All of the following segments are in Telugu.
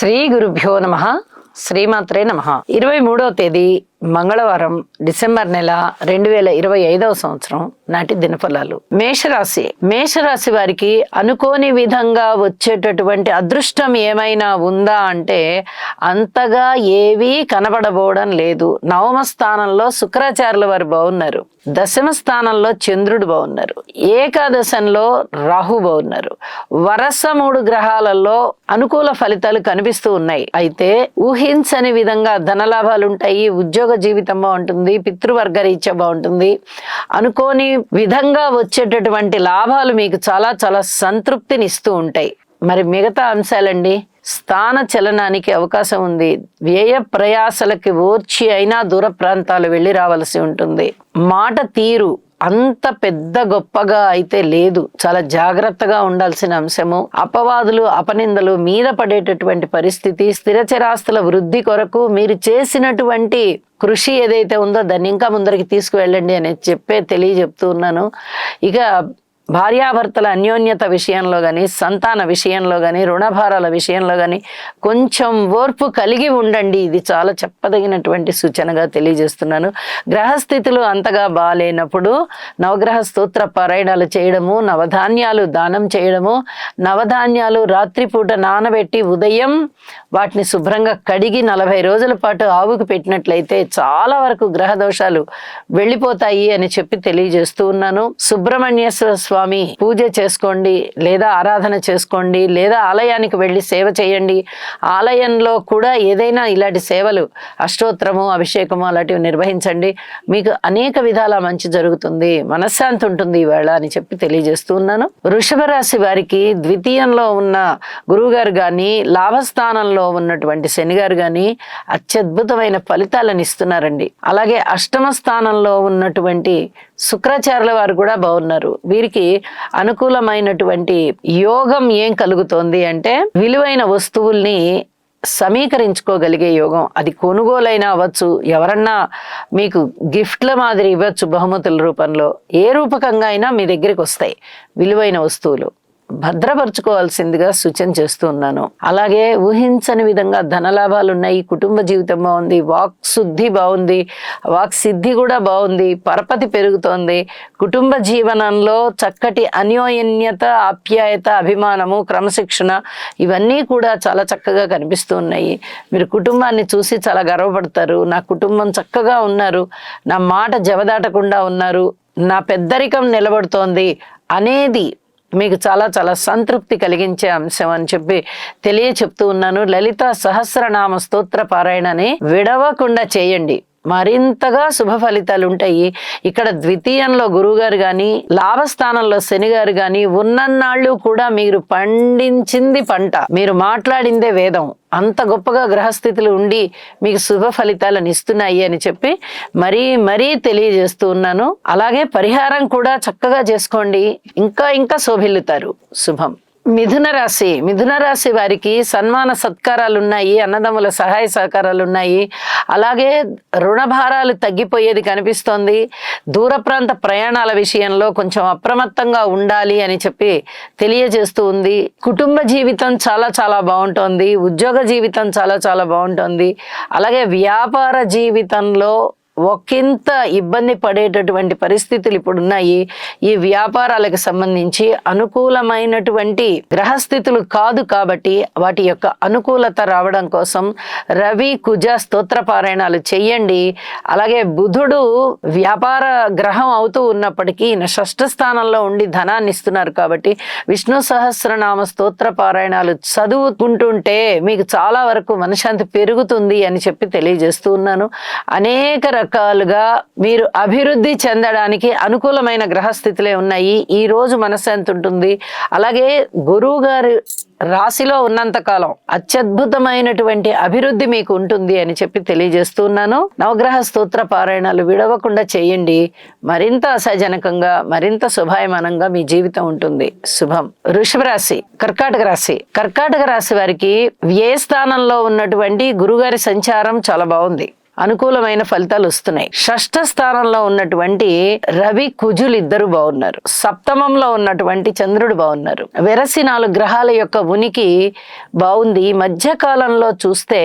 శ్రీ గురుభ్యో నమః. శ్రీమాత్రే నమః. 23వ తేదీ మంగళవారం, డిసెంబర్ నెల 2025వ సంవత్సరం నాటి దినఫలాలు. మేషరాశి వారికి అనుకోని విధంగా వచ్చేటటువంటి అదృష్టం ఏమైనా ఉందా అంటే అంతగా ఏవీ కనబడబోవడం లేదు. నవమ స్థానంలో శుక్రాచార్యుల వారు బాగున్నారు, దశమ స్థానంలో చంద్రుడు బాగున్నారు, ఏకాదశంలో రాహు బాగున్నారు. వరస 3 గ్రహాలలో అనుకూల ఫలితాలు కనిపిస్తూ ఉన్నాయి. అయితే ఊహించని విధంగా ధనలాభాలు ఉంటాయి, ఉద్యోగ జీవితం బాగుంటుంది, పితృవర్గ రీత్యా బాగుంటుంది. అనుకోని విధంగా వచ్చేటటువంటి లాభాలు మీకు చాలా చాలా సంతృప్తిని ఇస్తూ ఉంటాయి. మరి మిగతా అంశాలండి, స్థాన చలనానికి అవకాశం ఉంది. వ్యయ ప్రయాసలకి ఓర్చి అయినా దూర ప్రాంతాలు వెళ్ళి రావాల్సి ఉంటుంది. మాట తీరు అంత పెద్ద గొప్పగా అయితే లేదు, చాలా జాగ్రత్తగా ఉండాల్సిన అంశము. అపవాదులు అపనిందలు మీద పడేటటువంటి పరిస్థితి. స్థిరచరాస్తుల వృద్ధి కొరకు మీరు చేసినటువంటి కృషి ఏదైతే ఉందో దాన్ని ఇంకా ముందరికి తీసుకువెళ్ళండి అని తెలియజెప్తూ ఉన్నాను. ఇక భార్యాభర్తల అన్యోన్యత విషయంలో కానీ, సంతాన విషయంలో కానీ, రుణభారాల విషయంలో కానీ కొంచెం ఓర్పు కలిగి ఉండండి. ఇది చాలా చెప్పదగినటువంటి సూచనగా తెలియజేస్తున్నాను. గ్రహస్థితులు అంతగా బాగాలేనప్పుడు నవగ్రహ స్తోత్ర పారాయణాలు చేయడము, నవధాన్యాలు దానం చేయడము, నవధాన్యాలు రాత్రిపూట నానబెట్టి ఉదయం వాటిని శుభ్రంగా కడిగి 40 రోజుల పాటు ఆవుకు పెట్టినట్లయితే చాలా వరకు గ్రహ దోషాలు వెళ్ళిపోతాయి అని తెలియజేస్తూ ఉన్నాను. సుబ్రహ్మణ్యేశ్వర స్వామి పూజ చేసుకోండి, లేదా ఆరాధన చేసుకోండి, లేదా ఆలయానికి వెళ్ళి సేవ చేయండి. ఆలయంలో కూడా ఏదైనా ఇలాంటి సేవలు, అష్టోత్తరము, అభిషేకము అలాంటివి నిర్వహించండి. మీకు అనేక విధాల మంచి జరుగుతుంది, మనశ్శాంతి ఉంటుంది ఈవేళ అని తెలియజేస్తూ ఉన్నాను. వృషభ రాశి వారికి ద్వితీయంలో ఉన్న గురువు గారు కానీ, లాభస్థానంలో ఉన్నటువంటి శని గారు కానీ అత్యద్భుతమైన ఫలితాలను ఇస్తున్నారండి. అలాగే అష్టమ స్థానంలో ఉన్నటువంటి శుక్రాచార్యుల వారు కూడా బాగున్నారు. వీరికి అనుకూలమైనటువంటి యోగం ఏం కలుగుతోంది అంటే విలువైన వస్తువుల్ని సమీకరించుకోగలిగే యోగం. అది కొనుగోలైనా అవ్వచ్చు, ఎవరన్నా మీకు గిఫ్ట్ల మాదిరి ఇవ్వచ్చు, బహుమతుల రూపంలో. ఏ రూపకంగా అయినా మీ దగ్గరికి వస్తాయి విలువైన వస్తువులు. భద్రపరచుకోవాల్సిందిగా సూచన చేస్తూ ఉన్నాను. అలాగే ఊహించని విధంగా ధనలాభాలు ఉన్నాయి, కుటుంబ జీవితం బాగుంది, వాక్ శుద్ధి బాగుంది, వాక్ సిద్ధి కూడా బాగుంది, పరపతి పెరుగుతోంది. కుటుంబ జీవనంలో చక్కటి అన్యోన్యత, ఆప్యాయత, అభిమానము, క్రమశిక్షణ ఇవన్నీ కూడా చాలా చక్కగా కనిపిస్తూ ఉన్నాయి. మీరు కుటుంబాన్ని చూసి చాలా గర్వపడతారు. నా కుటుంబం చక్కగా ఉన్నారు, నా మాట జవదాటకుండా ఉన్నారు, నా పెద్దరికం నిలబడుతోంది అనేది మీకు చాలా చాలా సంతృప్తి కలిగించే అంశం అని చెప్తూ ఉన్నాను. లలిత సహస్రనామ స్తోత్ర పారాయణని విడవకుండా చేయండి, మరింతగా శుభ ఫలితాలు ఉంటాయి. ఇక్కడ ద్వితీయంలో గురువుగారు కానీ, లాభస్థానంలో శని గారు కానీ ఉన్నన్నాళ్ళు కూడా మీరు పండించింది పంట, మీరు మాట్లాడిందే వేదం. అంత గొప్పగా గ్రహస్థితులు ఉండి మీకు శుభ ఫలితాలను ఇస్తున్నాయి అని మరీ తెలియజేస్తూ ఉన్నాను. అలాగే పరిహారం కూడా చక్కగా చేసుకోండి, ఇంకా శోభిల్లుతారు. శుభం. మిథున రాశి వారికి సన్మాన సత్కారాలు ఉన్నాయి, అన్నదమ్ముల సహాయ సహకారాలు ఉన్నాయి. అలాగే రుణభారాలు తగ్గిపోయేది కనిపిస్తోంది. దూర ప్రాంత ప్రయాణాల విషయంలో కొంచెం అప్రమత్తంగా ఉండాలి అని తెలియజేస్తూ ఉంది. కుటుంబ జీవితం చాలా చాలా బాగుంటోంది, ఉద్యోగ జీవితం చాలా చాలా బాగుంటోంది. అలాగే వ్యాపార జీవితంలో ఒకంత ఇబ్బంది పడేటటువంటి పరిస్థితులు ఇప్పుడున్నాయి. ఈ వ్యాపారాలకు సంబంధించి అనుకూలమైనటువంటి గ్రహస్థితులు కాదు కాబట్టి వాటి యొక్క అనుకూలత రావడం కోసం రవి కుజ స్తోత్ర పారాయణాలు చెయ్యండి. అలాగే బుధుడు వ్యాపార గ్రహం అవుతూ ఉన్నప్పటికీ షష్ఠ స్థానంలో ఉండి ధనాన్ని ఇస్తున్నారు కాబట్టి విష్ణు సహస్రనామ స్తోత్ర పారాయణాలు చదువుకుంటుంటే మీకు చాలా వరకు మనశ్శాంతి పెరుగుతుంది అని తెలియజేస్తూ ఉన్నాను. అనేక రకాలుగా మీరు అభివృద్ధి చెందడానికి అనుకూలమైన గ్రహస్థితులే ఉన్నాయి. ఈ రోజు మనశ్శాంతి ఉంటుంది. అలాగే గురువు గారు రాశిలో ఉన్నంత కాలం అత్యద్భుతమైనటువంటి అభివృద్ధి మీకు ఉంటుంది అని తెలియజేస్తున్నాను. నవగ్రహ స్తోత్ర పారాయణాలు విడవకుండా చేయండి, మరింత అసహజనకంగా, మరింత శుభాయమానంగా మీ జీవితం ఉంటుంది. శుభం. వృషభ రాశి, కర్కాటక రాశి వారికి వ్యయ స్థానంలో ఉన్నటువంటి గురుగారి సంచారం చాలా బాగుంది. అనుకూలమైన ఫలితాలు వస్తున్నాయి. షష్ఠ స్థానంలో ఉన్నటువంటి రవి కుజులు ఇద్దరు బాగున్నారు. సప్తమంలో ఉన్నటువంటి చంద్రుడు బాగున్నారు. వెరసి 4 గ్రహాల యొక్క ఉనికి బాగుంది. ఈ మధ్య కాలంలో చూస్తే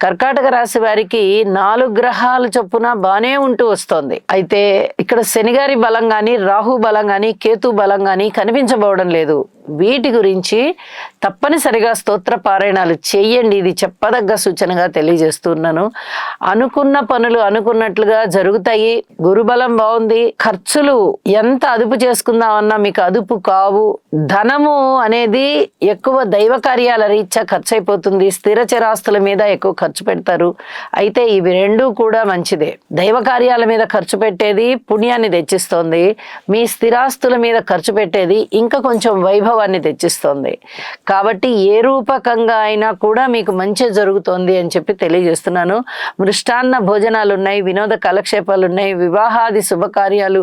కర్కాటక రాశి వారికి 4 గ్రహాల చొప్పున బానే ఉంటూ వస్తోంది. అయితే ఇక్కడ శనిగారి బలం గాని, రాహు బలం గాని, కేతు బలం గాని కనిపించబోవడం లేదు. వీటి గురించి తప్పనిసరిగా స్తోత్ర పారాయణాలు చేయండి. ఇది చెప్పదగ్గ సూచనగా తెలియజేస్తున్నాను. అనుకున్న పనులు అనుకున్నట్లుగా జరుగుతాయి. గురుబలం బాగుంది. ఖర్చులు ఎంత అదుపు చేసుకుందామన్నా మీకు అదుపు కావు. ధనము అనేది ఎక్కువ దైవ కార్యాల రీత్యా ఖర్చు అయిపోతుంది. స్థిర చరాస్తుల మీద ఎక్కువ ఖర్చు పెడతారు. అయితే ఇవి రెండూ కూడా మంచిదే. దైవ కార్యాల మీద ఖర్చు పెట్టేది పుణ్యాన్ని తెచ్చిస్తోంది. మీ స్థిరాస్తుల మీద ఖర్చు పెట్టేది ఇంకా కొంచెం వైభవాన్ని తెచ్చిస్తోంది. కాబట్టి ఏ రూపకంగా అయినా కూడా మీకు మంచి జరుగుతోంది అని చెప్పి తెలియజేస్తున్నాను. మృష్టాన్న భోజనాలు ఉన్నాయి, వినోద కాలక్షేపాలు ఉన్నాయి, వివాహాది శుభకార్యాలు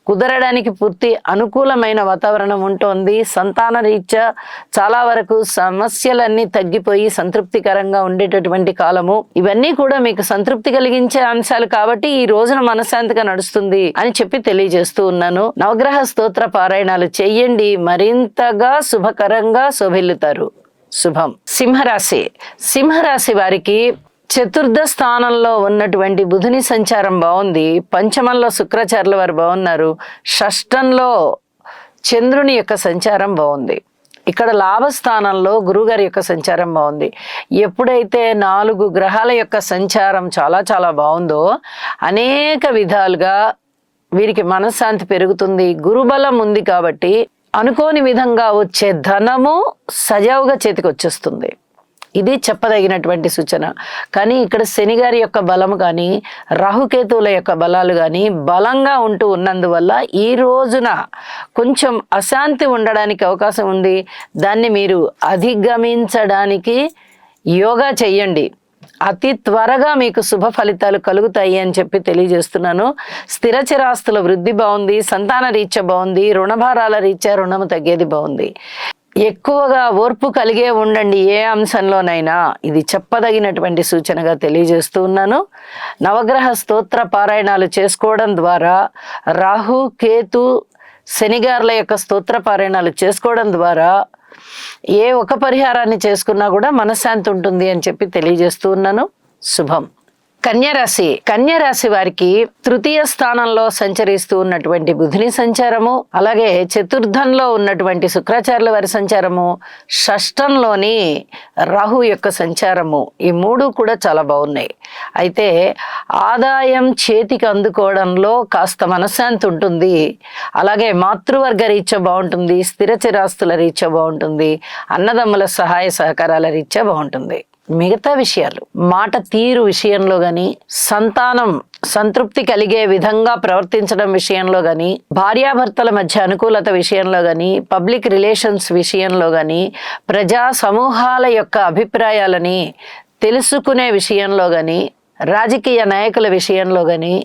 కుదరడానికి పూర్తి అనుకూలమైన వాతావరణం ఉంటుంది. సంతాన రీత్యా చాలా వరకు సమస్యలన్నీ తగ్గిపోయి సంతృప్తికరంగా ఉండేటటువంటి కాలము. ఇవన్నీ కూడా మీకు సంతృప్తి కలిగించే అంశాలు కాబట్టి ఈ రోజున మనశ్శాంతిగా నడుస్తుంది అని చెప్పి తెలియజేస్తూ ఉన్నాను. నవగ్రహ స్తోత్ర పారాయణాలు చెయ్యండి, మరింతగా శుభకరంగా శోభిల్లుతారు. శుభం. సింహరాశి వారికి చతుర్థ స్థానంలో ఉన్నటువంటి బుధుని సంచారం బాగుంది. పంచమంలో శుక్రాచార్యుల వారు బాగున్నారు. షష్టంలో చంద్రుని యొక్క సంచారం బాగుంది. ఇక్కడ లాభస్థానంలో గురుగారి యొక్క సంచారం బాగుంది. ఎప్పుడైతే 4 గ్రహాల యొక్క సంచారం చాలా చాలా బాగుందో అనేక విధాలుగా వీరికి మనశ్శాంతి పెరుగుతుంది. గురుబలం ఉంది కాబట్టి అనుకోని విధంగా వచ్చే ధనము సజావుగా చేతికి వచ్చేస్తుంది. ఇది చెప్పదగినటువంటి సూచన. కానీ ఇక్కడ శనిగారి యొక్క బలము కానీ, రాహుకేతువుల యొక్క బలాలు కానీ బలంగా ఉంటూ ఉన్నందువల్ల ఈ రోజున కొంచెం అశాంతి ఉండడానికి అవకాశం ఉంది. దాన్ని మీరు అధిగమించడానికి యోగా చెయ్యండి. అతి త్వరగా మీకు శుభ ఫలితాలు కలుగుతాయి అని చెప్పి తెలియజేస్తున్నాను. స్థిర చిరాస్తుల వృద్ధి బాగుంది. సంతాన రీత్యా బాగుంది. రుణభారాల రీత్యా రుణము తగ్గేది బాగుంది. ఎక్కువగా ఓర్పు కలిగే ఉండండి ఏ అంశంలోనైనా. ఇది చెప్పదగినటువంటి సూచనగా తెలియజేస్తూ ఉన్నాను. నవగ్రహ స్తోత్ర పారాయణాలు చేసుకోవడం ద్వారా, రాహు కేతు శనిగారుల యొక్క స్తోత్ర పారాయణాలు చేసుకోవడం ద్వారా ఏ ఒక పరిహారాన్ని చేసుకున్నా కూడా మనశ్శాంతి ఉంటుంది అని చెప్పి తెలియజేస్తూ ఉన్నాను. శుభం. కన్యరాశి వారికి తృతీయ స్థానంలో సంచరిస్తూ ఉన్నటువంటి బుధుని సంచారము, అలాగే చతుర్థంలో ఉన్నటువంటి శుక్రాచార్యుల వారి సంచారము, షష్టంలోని రాహు యొక్క సంచారము, ఈ 3 కూడా చాలా బాగున్నాయి. అయితే ఆదాయం చేతికి అందుకోవడంలో కాస్త మనశ్శాంతి ఉంటుంది. అలాగే మాతృవర్గ రీత్యా బాగుంటుంది. స్థిర చిరాస్తుల రీత్యా బాగుంటుంది. అన్నదమ్ముల సహాయ సహకారాల రీత్యా బాగుంటుంది. మిగతా విషయాలు, మాట తీరు విషయంలో గాని, సంతానం సంతృప్తి కలిగే విధంగా ప్రవర్తించడం విషయంలో గాని, భార్యాభర్తల మధ్య అనుకూలత విషయంలో గాని, పబ్లిక్ రిలేషన్స్ విషయంలో గాని, ప్రజా సమూహాల యొక్క అభిప్రాయాలని తెలుసుకునే విషయంలో గాని, రాజకీయ నాయకుల విషయంలో గాని,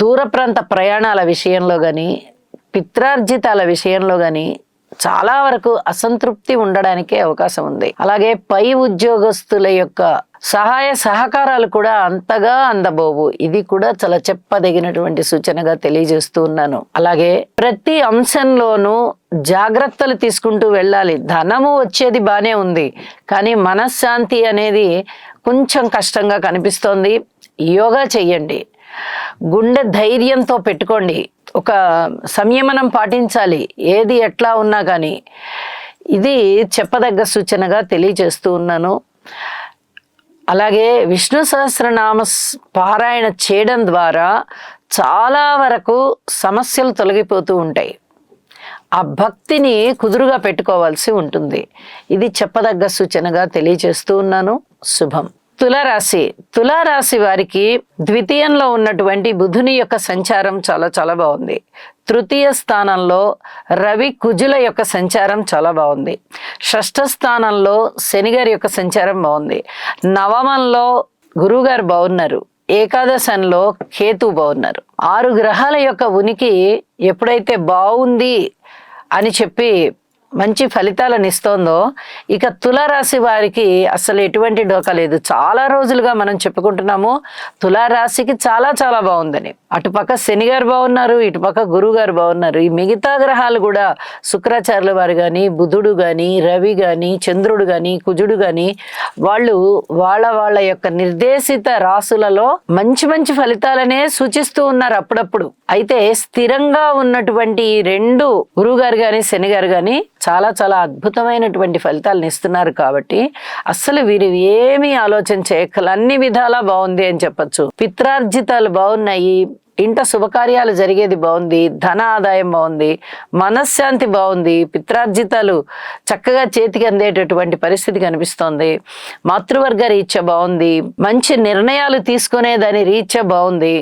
దూర ప్రాంత ప్రయాణాల విషయంలో గాని, పిత్రార్జితాల విషయంలో గాని చాలా వరకు అసంతృప్తి ఉండడానికే అవకాశం ఉంది. అలాగే పై ఉద్యోగస్తుల యొక్క సహాయ సహకారాలు కూడా అంతగా అందబోవు. ఇది కూడా చాలా చెప్పదగినటువంటి సూచనగా తెలియజేస్తూ ఉన్నాను. అలాగే ప్రతి అంశంలోనూ జాగ్రత్తలు తీసుకుంటూ వెళ్ళాలి. ధనము వచ్చేది బానే ఉంది, కానీ మనశ్శాంతి అనేది కొంచెం కష్టంగా కనిపిస్తోంది. యోగా చెయ్యండి. గుండె ధైర్యంతో పెట్టుకోండి. ఒక సంయమనం పాటించాలి ఏది ఎట్లా ఉన్నా కానీ. ఇది చెప్పదగ్గ సూచనగా తెలియజేస్తూ ఉన్నాను. అలాగే విష్ణు సహస్రనామ పారాయణ చేయడం ద్వారా చాలా వరకు సమస్యలు తొలగిపోతూ ఉంటాయి. ఆ భక్తిని కుదురుగా పెట్టుకోవాల్సి ఉంటుంది. ఇది చెప్పదగ్గ సూచనగా తెలియజేస్తూ ఉన్నాను. శుభం. తులారాశి వారికి ద్వితీయంలో ఉన్నటువంటి బుధుని యొక్క సంచారం చాలా చాలా బాగుంది. తృతీయ స్థానంలో రవి కుజుల యొక్క సంచారం చాలా బాగుంది. షష్ఠ స్థానంలో శనిగారి యొక్క సంచారం బాగుంది. నవమంలో గురువుగారు బాగున్నారు. ఏకాదశంలో కేతు బాగున్నారు. 6 గ్రహాల యొక్క ఉనికి ఎప్పుడైతే బాగుంది అని చెప్పి మంచి ఫలితాలను ఇస్తోందో ఇక తులారాశి వారికి అసలు ఎటువంటి డోకా లేదు. చాలా రోజులుగా మనం చెప్పుకుంటున్నాము తులారాశికి చాలా చాలా బాగుందని. అటుపక్క శని గారు బాగున్నారు, ఇటుపక్క గురువు గారు బాగున్నారు. ఈ మిగతా గ్రహాలు కూడా శుక్రాచార్యుల వారు కానీ, బుధుడు కానీ, రవి కానీ, చంద్రుడు కానీ, కుజుడు కానీ వాళ్ళు వాళ్ళ యొక్క నిర్దేశిత రాసులలో మంచి మంచి ఫలితాలనే సూచిస్తూ ఉన్నారు అప్పుడప్పుడు. అయితే స్థిరంగా ఉన్నటువంటి రెండు గురువు గారు కానీ శని గారు కానీ చాలా చాలా అద్భుతమైనటువంటి ఫలితాలను ఇస్తున్నారు. కాబట్టి అస్సలు వీరు ఏమీ ఆలోచన చేయక్కల అన్ని విధాలా బాగుంది అని చెప్పచ్చు. పిత్రార్జితాలు బాగున్నాయి, ఇంట శుభకార్యాలు జరిగేది బాగుంది, ధన ఆదాయం బాగుంది, మనశ్శాంతి బాగుంది, పిత్రార్జితాలు చక్కగా చేతికి అందేటటువంటి పరిస్థితి కనిపిస్తోంది, మాతృవర్గ రీత్యా బాగుంది, మంచి నిర్ణయాలు తీసుకునే దాని రీత్యా బాగుంది,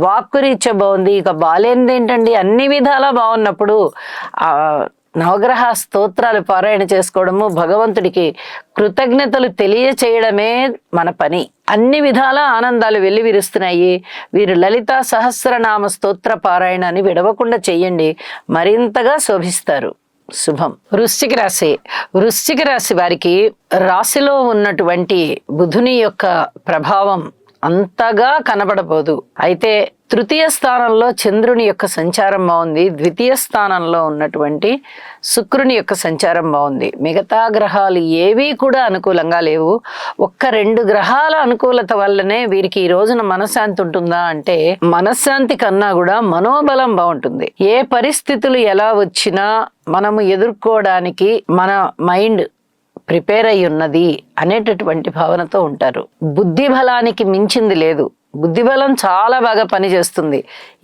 వాక్కు రీత్యా బాగుంది. ఇక బాలేనిది ఏంటండి, అన్ని విధాలా బాగున్నప్పుడు నవగ్రహ స్తోత్రాలు పారాయణ చేసుకోవడము, భగవంతుడికి కృతజ్ఞతలు తెలియచేయడమే మన పని. అన్ని విధాల ఆనందాలు వెల్లివిరుస్తున్నాయి. వీరు లలితా సహస్రనామ స్తోత్ర పారాయణాన్ని విడవకుండా చెయ్యండి, మరింతగా శోభిస్తారు. శుభం. వృశ్చిక రాశి వారికి రాశిలో ఉన్నటువంటి బుధుని యొక్క ప్రభావం అంతగా కనబడబోదు. అయితే తృతీయ స్థానంలో చంద్రుని యొక్క సంచారం బాగుంది, ద్వితీయ స్థానంలో ఉన్నటువంటి శుక్రుని యొక్క సంచారం బాగుంది. మిగతా గ్రహాలు ఏవీ కూడా అనుకూలంగా లేవు. ఒక్క 2 గ్రహాల అనుకూలత వల్లనే వీరికి ఈ రోజున మనశ్శాంతి ఉంటుందా అంటే, మనశ్శాంతి కన్నా కూడా మనోబలం బాగుంటుంది. ఏ పరిస్థితులు ఎలా వచ్చినా మనము ఎదుర్కోవడానికి మన మైండ్ ప్రిపేర్ అయి ఉన్నది అనేటటువంటి భావనతో ఉంటారు. బుద్ధి బలానికి మించింది లేదు. బుద్ధిబలం చాలా బాగా పనిచేస్తుంది.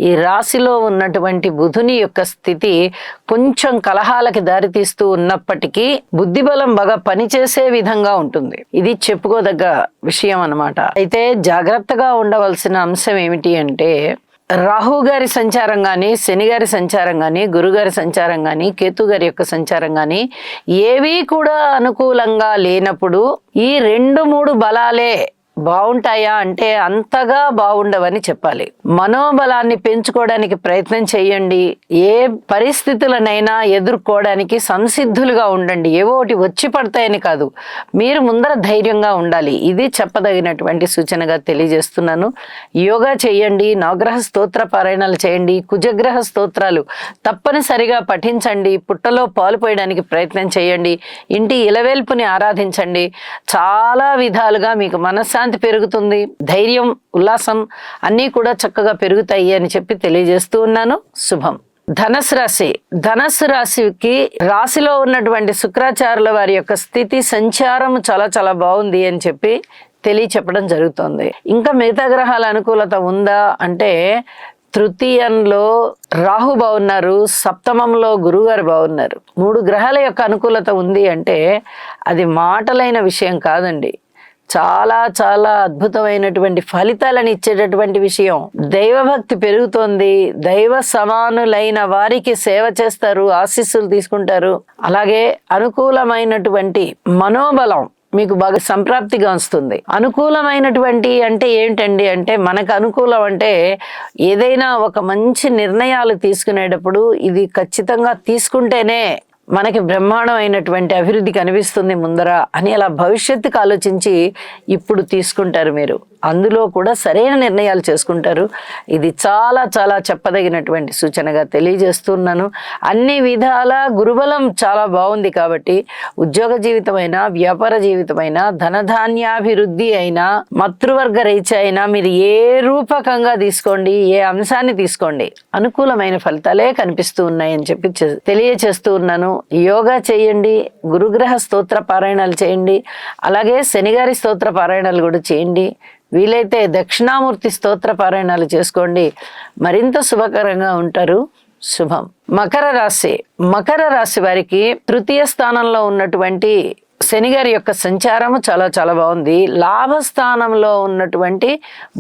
ఈ రాశిలో ఉన్నటువంటి బుధుని యొక్క స్థితి కొంచెం కలహాలకి దారితీస్తూ ఉన్నప్పటికీ బుద్ధిబలం బాగా పనిచేసే విధంగా ఉంటుంది. ఇది చెప్పుకోదగ్గ విషయం అన్నమాట. అయితే జాగ్రత్తగా ఉండవలసిన అంశం ఏమిటి అంటే, రాహు గారి సంచారం కానీ, శని గారి సంచారం కానీ, గురుగారి సంచారం కానీ, కేతు గారి యొక్క సంచారం కానీ ఏవీ కూడా అనుకూలంగా లేనప్పుడు ఈ 2-3 బలాలే బాగుంటాయా అంటే అంతగా బాగుండవని చెప్పాలి. మనోబలాన్ని పెంచుకోవడానికి ప్రయత్నం చేయండి. ఏ పరిస్థితులనైనా ఎదుర్కోవడానికి సంసిద్ధులుగా ఉండండి. ఏవో ఒకటి వచ్చి పడతాయని కాదు, మీరు ముందర ధైర్యంగా ఉండాలి. ఇది చెప్పదగినటువంటి సూచనగా తెలియజేస్తున్నాను. యోగా చేయండి, నవగ్రహ స్తోత్ర పారాయణాలు చేయండి, కుజగ్రహ స్తోత్రాలు తప్పనిసరిగా పఠించండి, పుట్టలో పాలు పోయడానికి ప్రయత్నం చేయండి, ఇంటి ఇలవేల్పుని ఆరాధించండి. చాలా విధాలుగా మీకు మనశ్శాంతి పెరుగుతుంది, ధైర్యం, ఉల్లాసం అన్నీ కూడా చక్కగా పెరుగుతాయి అని చెప్పి తెలియజేస్తూ ఉన్నాను. శుభం. ధనస్సు రాశికి రాశిలో ఉన్నటువంటి శుక్రాచార్యుల వారి యొక్క స్థితి సంచారం చాలా చాలా బాగుంది అని చెప్పి తెలియచెప్పడం జరుగుతుంది. ఇంకా మిగతా గ్రహాల అనుకూలత ఉందా అంటే, తృతీయంలో రాహు బాగున్నారు, సప్తమంలో గురువుగారు బాగున్నారు. 3 గ్రహాల యొక్క అనుకూలత ఉంది అంటే అది మాటలైన విషయం కాదండి. చాలా చాలా అద్భుతమైనటువంటి ఫలితాలను ఇచ్చేటటువంటి విషయం. దైవభక్తి పెరుగుతోంది, దైవ సమానులైన వారికి సేవ చేస్తారు, ఆశీస్సులు తీసుకుంటారు. అలాగే అనుకూలమైనటువంటి మనోబలం మీకు బాగా సంప్రాప్తిగా వస్తుంది. అనుకూలమైనటువంటి అంటే ఏంటండి అంటే, మనకు అనుకూలం అంటే ఏదైనా ఒక మంచి నిర్ణయాలు తీసుకునేటప్పుడు ఇది ఖచ్చితంగా తీసుకుంటేనే మనకి బ్రహ్మాండమైనటువంటి అభివృద్ధి కనిపిస్తుంది ముందర అని అలా భవిష్యత్తుకు ఆలోచించి ఇప్పుడు తీసుకుంటారు మీరు. అందులో కూడా సరైన నిర్ణయాలు చేసుకుంటారు. ఇది చాలా చాలా చెప్పదగినటువంటి సూచనగా తెలియజేస్తున్నాను. అన్ని విధాల గురుబలం చాలా బాగుంది కాబట్టి ఉద్యోగ జీవితమైనా, వ్యాపార జీవితమైనా, ధనధాన్యాభివృద్ధి అయినా, మాతృవర్గ రీత్యా అయినా మీరు ఏ రూపకంగా తీసుకోండి, ఏ అంశాన్ని తీసుకోండి, అనుకూలమైన ఫలితాలే కనిపిస్తూ ఉన్నాయని చెప్పి తెలియచేస్తూ ఉన్నాను. యోగా చేయండి, గురుగ్రహ స్తోత్ర పారాయణాలు చేయండి, అలాగే శనిగారి స్తోత్ర పారాయణాలు కూడా చేయండి. వీలైతే దక్షిణామూర్తి స్తోత్ర పారాయణాలు చేసుకోండి, మరింత శుభకరంగా ఉంటారు. శుభం. మకర రాశి వారికి తృతీయ స్థానంలో ఉన్నటువంటి శని గారి యొక్క సంచారము చాలా చాలా బాగుంది. లాభస్థానంలో ఉన్నటువంటి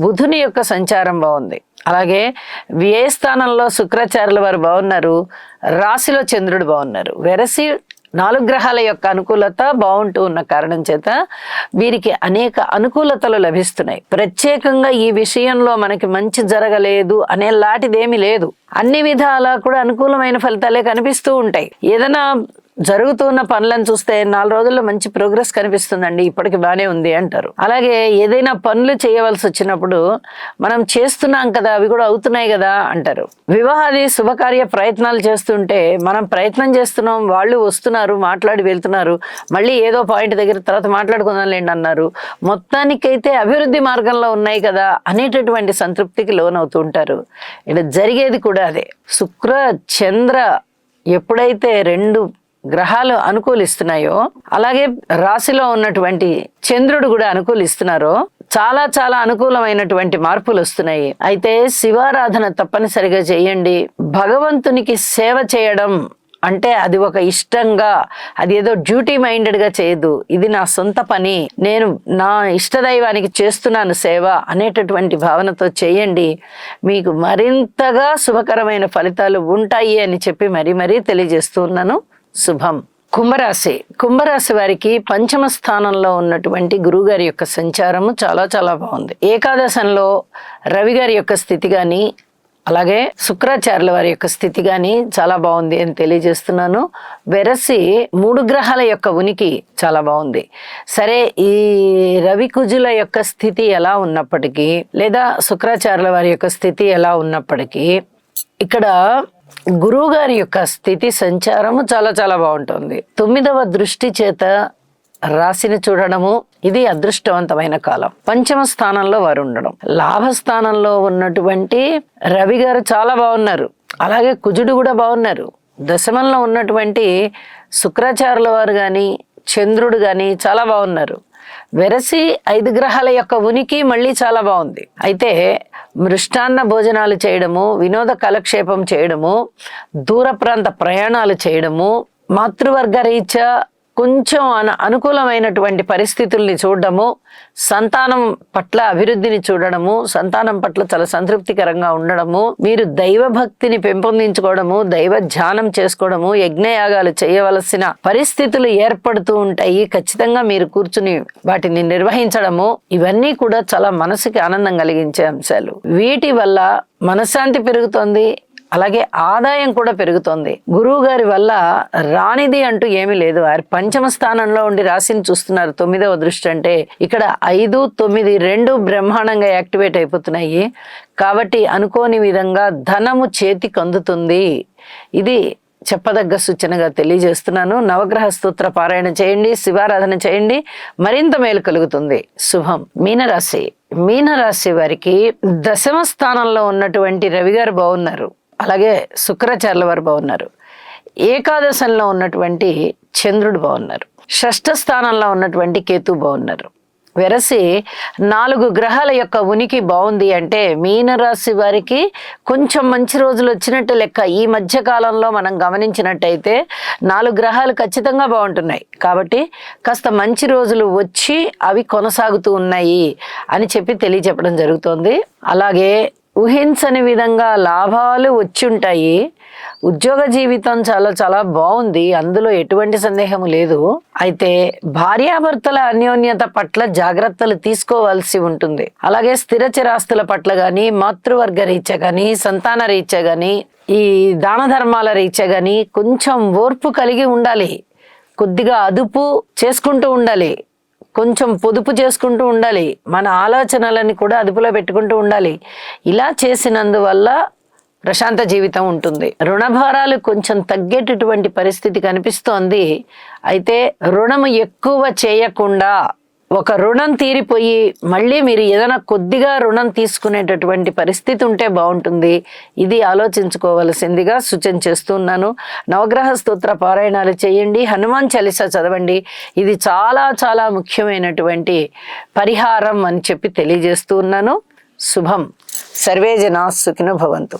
బుధుని యొక్క సంచారం బాగుంది. అలాగే వ్యయ స్థానంలో శుక్రాచార్యుల వారు బాగున్నారు, రాశిలో చంద్రుడు బాగున్నారు. వెరసి 4 గ్రహాల యొక్క అనుకూలత బాగుంటూ ఉన్న కారణం చేత వీరికి అనేక అనుకూలతలు లభిస్తున్నాయి. ప్రత్యేకంగా ఈ విషయంలో మనకి మంచి జరగలేదు అనే లాంటిదేమీ లేదు. అన్ని విధాలా కూడా అనుకూలమైన ఫలితాలే కనిపిస్తూ ఉంటాయి. ఏదైనా జరుగుతున్న పనులను చూస్తే 4 రోజుల్లో మంచి ప్రోగ్రెస్ కనిపిస్తుందండి, ఇప్పటికి బాగానే ఉంది అంటారు. అలాగే ఏదైనా పనులు చేయవలసి వచ్చినప్పుడు మనం చేస్తున్నాం కదా, అవి కూడా అవుతున్నాయి కదా అంటారు. వివాహాది శుభకార్య ప్రయత్నాలు చేస్తుంటే మనం ప్రయత్నం చేస్తున్నాం, వాళ్ళు వస్తున్నారు, మాట్లాడి వెళ్తున్నారు, మళ్ళీ ఏదో పాయింట్ దగ్గర తర్వాత మాట్లాడుకుందాం లేండి అన్నారు, మొత్తానికైతే అభివృద్ధి మార్గంలో ఉన్నాయి కదా అనేటటువంటి సంతృప్తికి లోనవుతూ ఉంటారు. ఇక్కడ జరిగేది కూడా అదే. శుక్ర చంద్ర ఎప్పుడైతే 2 గ్రహాలు అనుకూలిస్తున్నాయో, అలాగే రాశిలో ఉన్నటువంటి చంద్రుడు కూడా అనుకూలిస్తున్నారో చాలా చాలా అనుకూలమైనటువంటి మార్పులు వస్తున్నాయి. అయితే శివారాధన తప్పనిసరిగా చేయండి. భగవంతునికి సేవ చేయడం అంటే అది ఒక ఇష్టంగా, అది ఏదో డ్యూటీ మైండెడ్గా చేయదు, ఇది నా సొంత పని, నేను నా ఇష్టదైవానికి చేస్తున్నాను సేవ అనేటటువంటి భావనతో చేయండి. మీకు మరింతగా శుభకరమైన ఫలితాలు ఉంటాయి అని చెప్పి మరీ తెలియజేస్తూ ఉన్నాను. శుభం. కుంభరాశి వారికి పంచమ స్థానంలో ఉన్నటువంటి గురువు గారి యొక్క సంచారము చాలా చాలా బాగుంది. ఏకాదశంలో రవి గారి యొక్క స్థితి గాని, అలాగే శుక్రాచార్యుల వారి యొక్క స్థితి గాని చాలా బాగుంది అని తెలియజేస్తున్నాను. వెరసి 3 గ్రహాల యొక్క ఉనికి చాలా బాగుంది. సరే, ఈ రవి కుజుల యొక్క స్థితి ఎలా ఉన్నప్పటికీ, లేదా శుక్రాచార్యుల వారి యొక్క స్థితి ఎలా ఉన్నప్పటికీ, ఇక్కడ గురువు గారి యొక్క స్థితి సంచారము చాలా చాలా బాగుంటుంది. 9వ దృష్టి చేత రాశిని చూడడము, ఇది అదృష్టవంతమైన కాలం. పంచమ స్థానంలో వారు ఉండడం, లాభస్థానంలో ఉన్నటువంటి రవి గారు చాలా బాగున్నారు, అలాగే కుజుడు కూడా బాగున్నారు. దశమంలో ఉన్నటువంటి శుక్రాచార్యుల వారు కానీ, చంద్రుడు కానీ చాలా బాగున్నారు. వెరసి 5 గ్రహాల యొక్క ఉనికి మళ్ళీ చాలా బాగుంది. అయితే మృష్టాన్న భోజనాలు చేయడము, వినోద కాలక్షేపం చేయడము, దూర ప్రాంత ప్రయాణాలు చేయడము, మాతృవర్గ రీత్యా కొంచెం అనుకూలమైనటువంటి పరిస్థితుల్ని చూడడము, సంతానం పట్ల అభివృద్ధిని చూడడము, సంతానం పట్ల చాలా సంతృప్తికరంగా ఉండడము, మీరు దైవభక్తిని పెంపొందించుకోవడము, దైవ ధ్యానం చేసుకోవడము, యజ్ఞయాగాలు చేయవలసిన పరిస్థితులు ఏర్పడుతూ ఉంటాయి. ఖచ్చితంగా మీరు కూర్చుని వాటిని నిర్వహించడము, ఇవన్నీ కూడా చాలా మనసుకి ఆనందం కలిగించే అంశాలు. వీటి వల్ల మనశ్శాంతి పెరుగుతోంది, అలాగే ఆదాయం కూడా పెరుగుతోంది. గురువు గారి వల్ల రానిది అంటూ ఏమీ లేదు. వారి పంచమ స్థానంలో ఉండి రాశిని చూస్తున్నారు. 9వ దృష్టి అంటే ఇక్కడ 5, 9, 2 బ్రహ్మాండంగా యాక్టివేట్ అయిపోతున్నాయి. కాబట్టి అనుకోని విధంగా ధనము చేతికి అందుతుంది. ఇది చెప్పదగ్గ సూచనగా తెలియజేస్తున్నాను. నవగ్రహ స్తోత్ర పారాయణ చేయండి, శివారాధన చేయండి, మరింత మేలు కలుగుతుంది. శుభం. మీనరాశి వారికి 10వ స్థానంలో ఉన్నటువంటి రవి గారు బాగున్నారు, అలాగే శుక్రాచార్యుల వారు బాగున్నారు. ఏకాదశంలో ఉన్నటువంటి చంద్రుడు బాగున్నారు. 6వ స్థానంలో ఉన్నటువంటి కేతు బాగున్నారు. వెరసి 4 గ్రహాల యొక్క ఉనికి బాగుంది అంటే మీనరాశి వారికి కొంచెం మంచి రోజులు వచ్చినట్టు లెక్క. ఈ మధ్య కాలంలో మనం గమనించినట్టయితే 4 గ్రహాలు ఖచ్చితంగా బాగుంటున్నాయి. కాబట్టి కాస్త మంచి రోజులు వచ్చి అవి కొనసాగుతూ ఉన్నాయి అని చెప్పి తెలియజెప్పడం జరుగుతోంది. అలాగే ఊహించని విధంగా లాభాలు వచ్చి ఉంటాయి. ఉద్యోగ జీవితం చాలా చాలా బాగుంది, అందులో ఎటువంటి సందేహము లేదు. అయితే భార్యాభర్తల అన్యోన్యత పట్ల జాగ్రత్తలు తీసుకోవాల్సి ఉంటుంది. అలాగే స్థిర చిరాస్తుల పట్ల కానీ, మాతృవర్గ రీత్యా కానీ, సంతాన రీత్యా కానీ, ఈ దాన ధర్మాల రీత్యా కానీ కొంచెం ఓర్పు కలిగి ఉండాలి. కొద్దిగా అదుపు చేసుకుంటూ ఉండాలి, కొంచెం పొదుపు చేసుకుంటూ ఉండాలి, మన ఆలోచనలని కూడా అదుపులో పెట్టుకుంటూ ఉండాలి. ఇలా చేసినందువల్ల ప్రశాంత జీవితం ఉంటుంది. రుణభారాలు కొంచెం తగ్గేటటువంటి పరిస్థితి కనిపిస్తోంది. అయితే రుణము ఎక్కువ చేయకుండా ఒక రుణం తీరిపోయి మళ్ళీ మీరు ఏదైనా కొద్దిగా రుణం తీసుకునేటటువంటి పరిస్థితి ఉంటే బాగుంటుంది. ఇది ఆలోచించుకోవలసిందిగా సూచన చేస్తున్నాను. నవగ్రహ స్తోత్ర పారాయణాలు చేయండి, హనుమాన్ చాలీసా చదవండి. ఇది చాలా చాలా ముఖ్యమైనటువంటి పరిహారం అని చెప్పి తెలియజేస్తూ ఉన్నాను. శుభం. సర్వే జనా సుఖినో భవంతు.